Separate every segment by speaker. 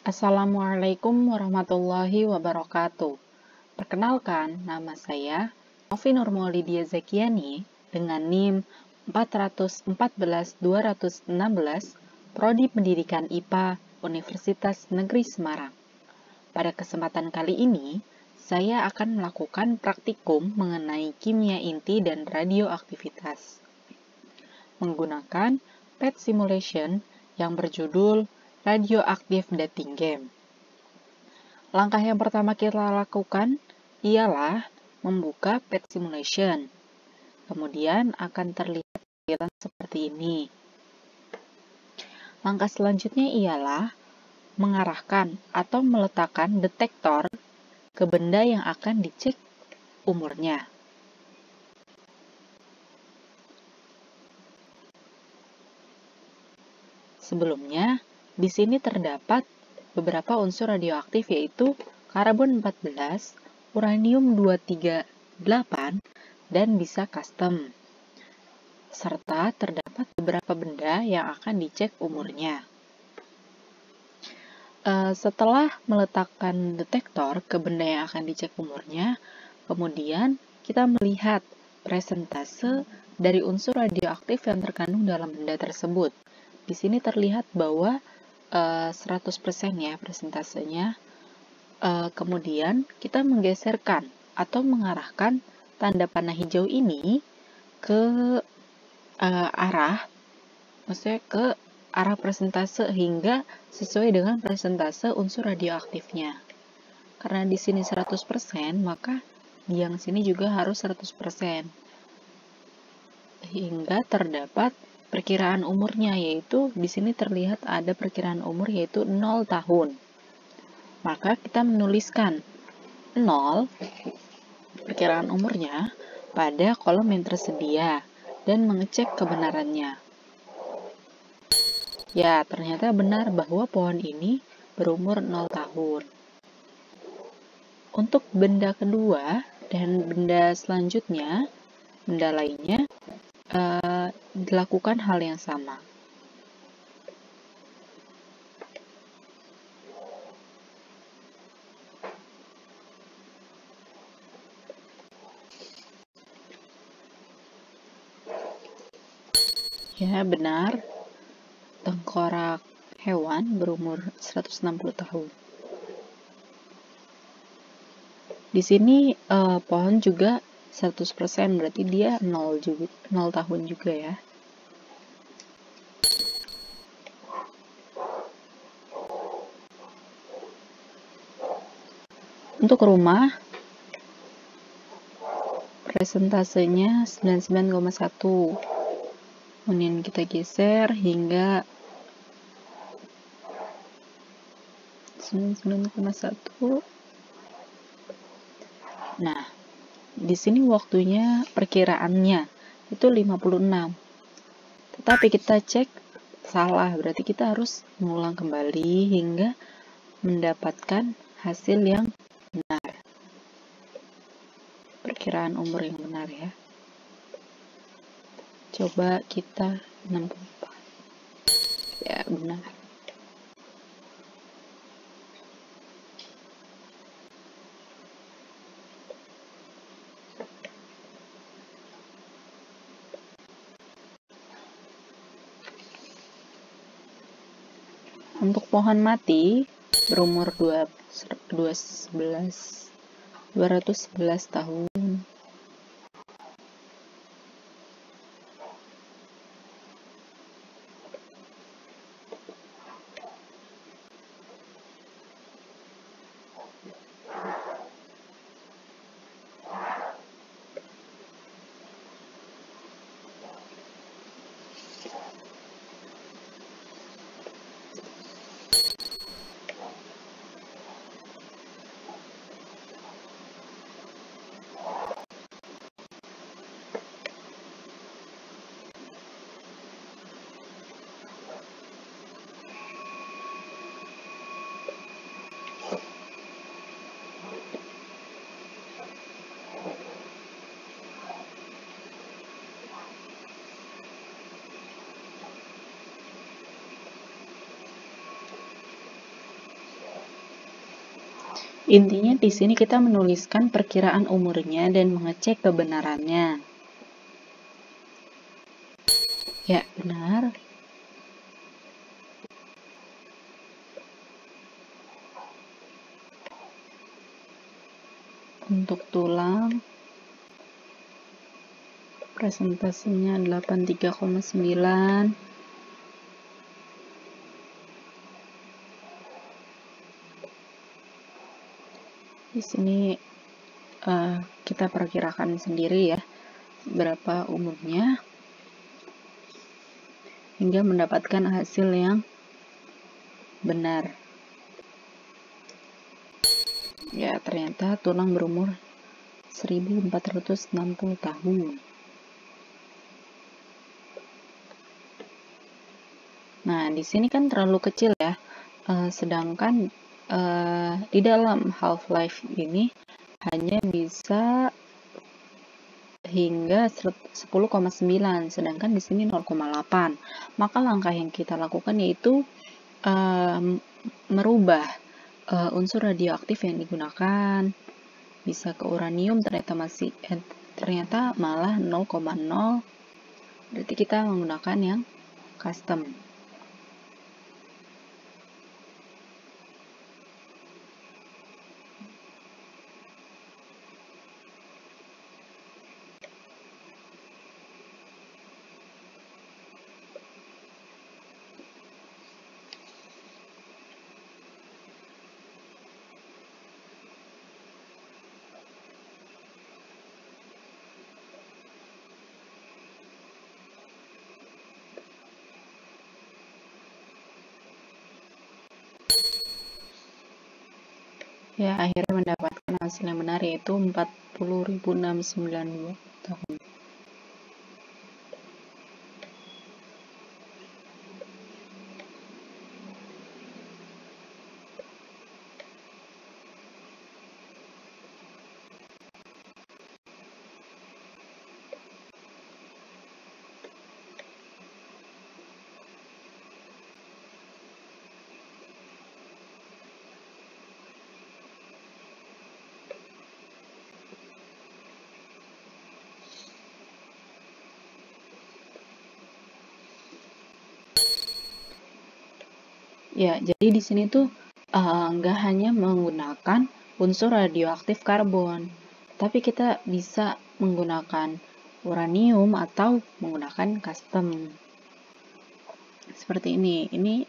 Speaker 1: Assalamualaikum warahmatullahi wabarakatuh. Perkenalkan, nama saya Novi Nurmaulidia Zakiani dengan NIM 414216, Prodi Pendidikan IPA, Universitas Negeri Semarang. Pada kesempatan kali ini, saya akan melakukan praktikum mengenai kimia inti dan radioaktivitas menggunakan PET simulation yang berjudul Radioactive Dating Game. Langkah yang pertama kita lakukan ialah membuka PET simulation. Kemudian akan terlihat tampilan seperti ini. Langkah selanjutnya ialah mengarahkan atau meletakkan detektor ke benda yang akan dicek umurnya. Sebelumnya, di sini terdapat beberapa unsur radioaktif yaitu karbon 14, uranium 238, dan bisa custom. Serta terdapat beberapa benda yang akan dicek umurnya. Setelah meletakkan detektor ke benda yang akan dicek umurnya, kemudian kita melihat presentase dari unsur radioaktif yang terkandung dalam benda tersebut. Di sini terlihat bahwa 100% ya presentasenya. Kemudian kita menggeserkan atau mengarahkan tanda panah hijau ini ke maksudnya ke arah presentase hingga sesuai dengan presentase unsur radioaktifnya. Karena di sini 100%, maka di yang sini juga harus 100%. Hingga terdapat perkiraan umurnya, yaitu di sini terlihat ada perkiraan umur yaitu 0 tahun. Maka kita menuliskan 0 perkiraan umurnya pada kolom yang tersedia dan mengecek kebenarannya. Ya, ternyata benar bahwa pohon ini berumur 0 tahun. Untuk benda kedua dan benda selanjutnya, benda lainnya, dilakukan hal yang sama. Ya, benar. Tengkorak hewan berumur 160 tahun. Di sini pohon juga 100%, berarti dia 0 tahun juga ya. Untuk rumah, presentasenya 99,1. Kemudian kita geser hingga 99,1. Nah, di sini waktunya perkiraannya itu 56. Tetapi kita cek salah, berarti kita harus mengulang kembali hingga mendapatkan hasil yang benar. Perkiraan umur yang benar ya. Coba kita 64. Ya, benar. Untuk pohon mati berumur 211 tahun. Intinya di sini kita menuliskan perkiraan umurnya dan mengecek kebenarannya. Ya, benar. Untuk tulang, presentasenya 83,9. Di sini kita perkirakan sendiri ya berapa umurnya hingga mendapatkan hasil yang benar. Ya, ternyata tulang berumur 1460 tahun. Nah, di sini kan terlalu kecil ya, sedangkan di dalam half-life ini hanya bisa hingga 10,9, sedangkan di sini 0,8. Maka langkah yang kita lakukan yaitu merubah unsur radioaktif yang digunakan. Bisa ke uranium, ternyata malah 0,0. Berarti kita menggunakan yang custom. Ya, akhirnya mendapatkan hasil yang benar yaitu 40.692 tahun. Ya, jadi di sini tuh nggak hanya menggunakan unsur radioaktif karbon, tapi kita bisa menggunakan uranium atau menggunakan custom. Seperti ini. Ini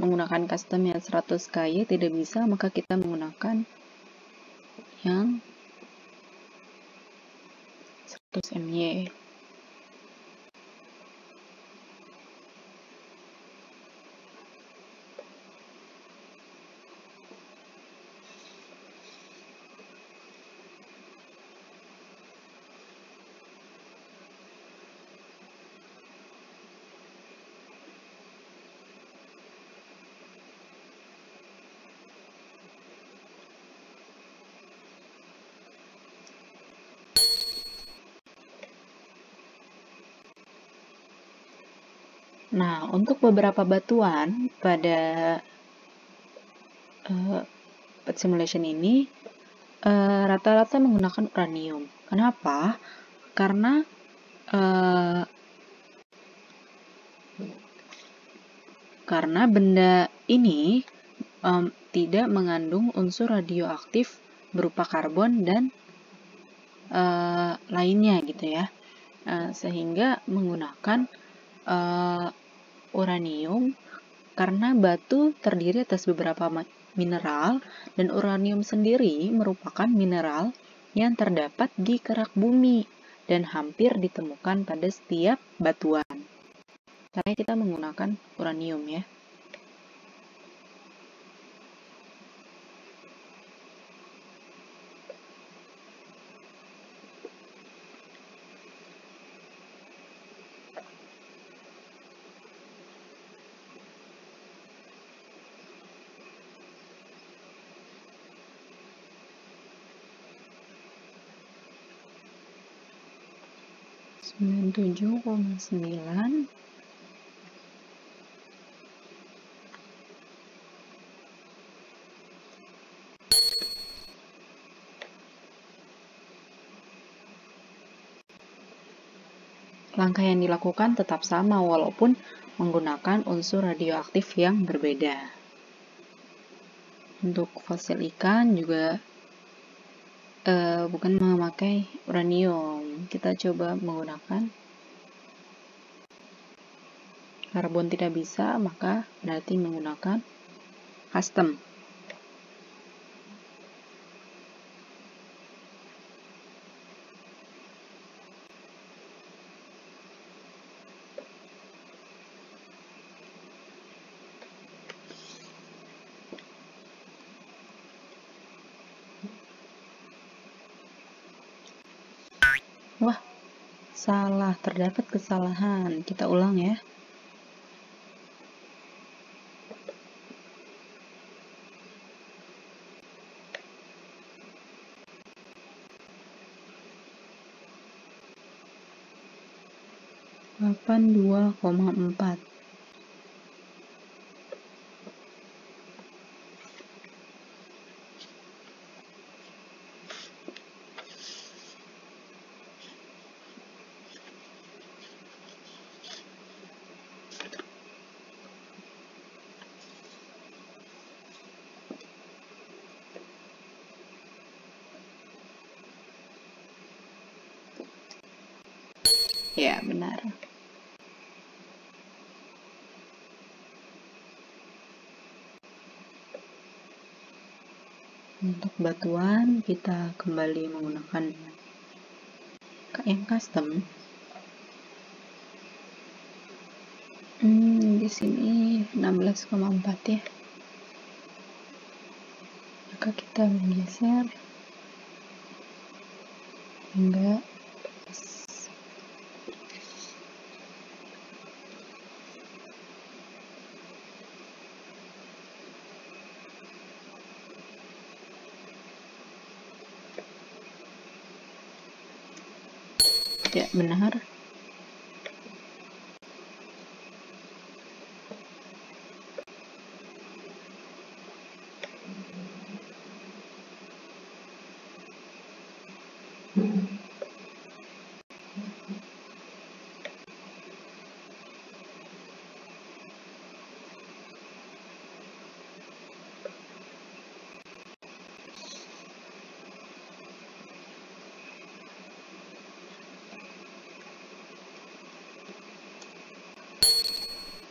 Speaker 1: menggunakan custom yang 100 Ky tidak bisa, maka kita menggunakan yang 100 MY. Nah, untuk beberapa batuan pada simulation ini rata-rata menggunakan uranium. Kenapa? Karena benda ini tidak mengandung unsur radioaktif berupa karbon dan lainnya gitu ya, sehingga menggunakan uranium karena batu terdiri atas beberapa mineral dan uranium sendiri merupakan mineral yang terdapat di kerak bumi dan hampir ditemukan pada setiap batuan. Caranya kita menggunakan uranium ya. Sembilan 97,9. langkah yang dilakukan tetap sama walaupun menggunakan unsur radioaktif yang berbeda. Untuk fosil ikan juga bukan memakai uranium. Kita coba menggunakan karbon, tidak bisa, maka berarti menggunakan custom. Wah, salah, terdapat kesalahan. Kita ulang ya. Delapan 2,4. Ya, benar. Untuk batuan, kita kembali menggunakan yang custom. Di sini 16,4 ya. Maka kita menggeser hingga ya, benar.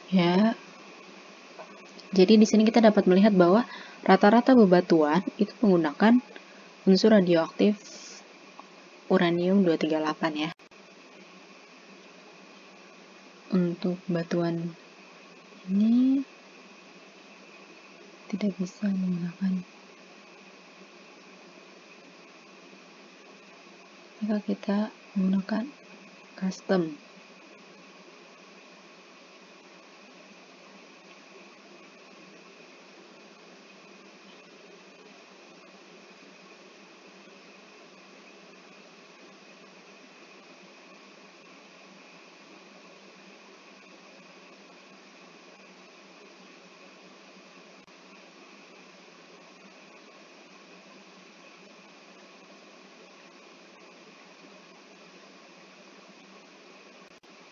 Speaker 1: Ya. Jadi di sini kita dapat melihat bahwa rata-rata bebatuan itu menggunakan unsur radioaktif uranium 238 ya. Untuk batuan ini tidak bisa menggunakan, maka kita menggunakan custom.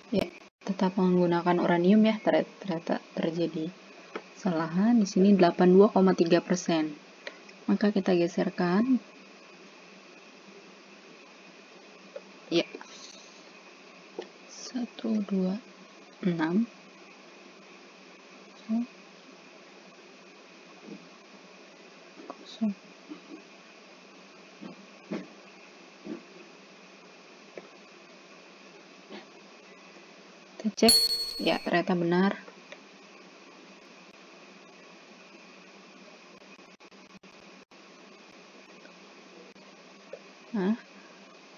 Speaker 1: Ya, tetap menggunakan uranium ya, ternyata terjadi kesalahan. Di sini 82,3%. Maka kita geserkan. Ya. 1, 2, 6. Kosong. Kita cek, ya ternyata benar. Nah,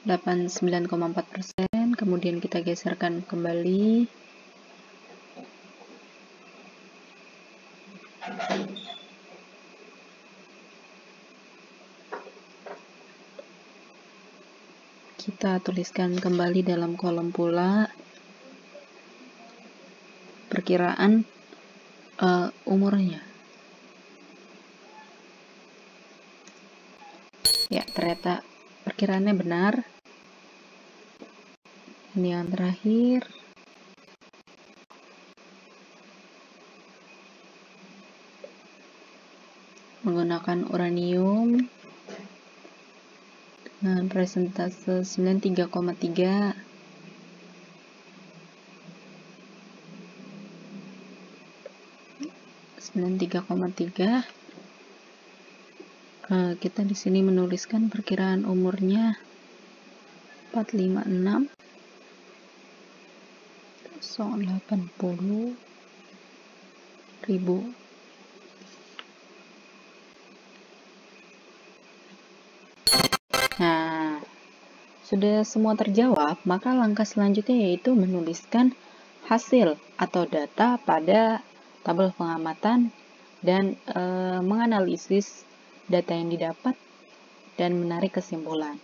Speaker 1: 89,4%, kemudian kita geserkan kembali. Kita tuliskan kembali dalam kolom pula perkiraan umurnya. Ya, ternyata perkiraannya benar. Ini yang terakhir. Menggunakan uranium dengan persentase 93,3. Kita di sini menuliskan perkiraan umurnya 456 080.000. Nah, sudah semua terjawab, maka langkah selanjutnya yaitu menuliskan hasil atau data pada tabel pengamatan dan menganalisis data yang didapat dan menarik kesimpulan.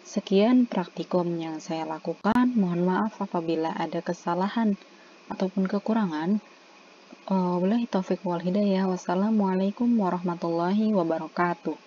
Speaker 1: Sekian praktikum yang saya lakukan. Mohon maaf apabila ada kesalahan ataupun kekurangan. Wabillahi taufiq wal hidayah. Wassalamualaikum warahmatullahi wabarakatuh.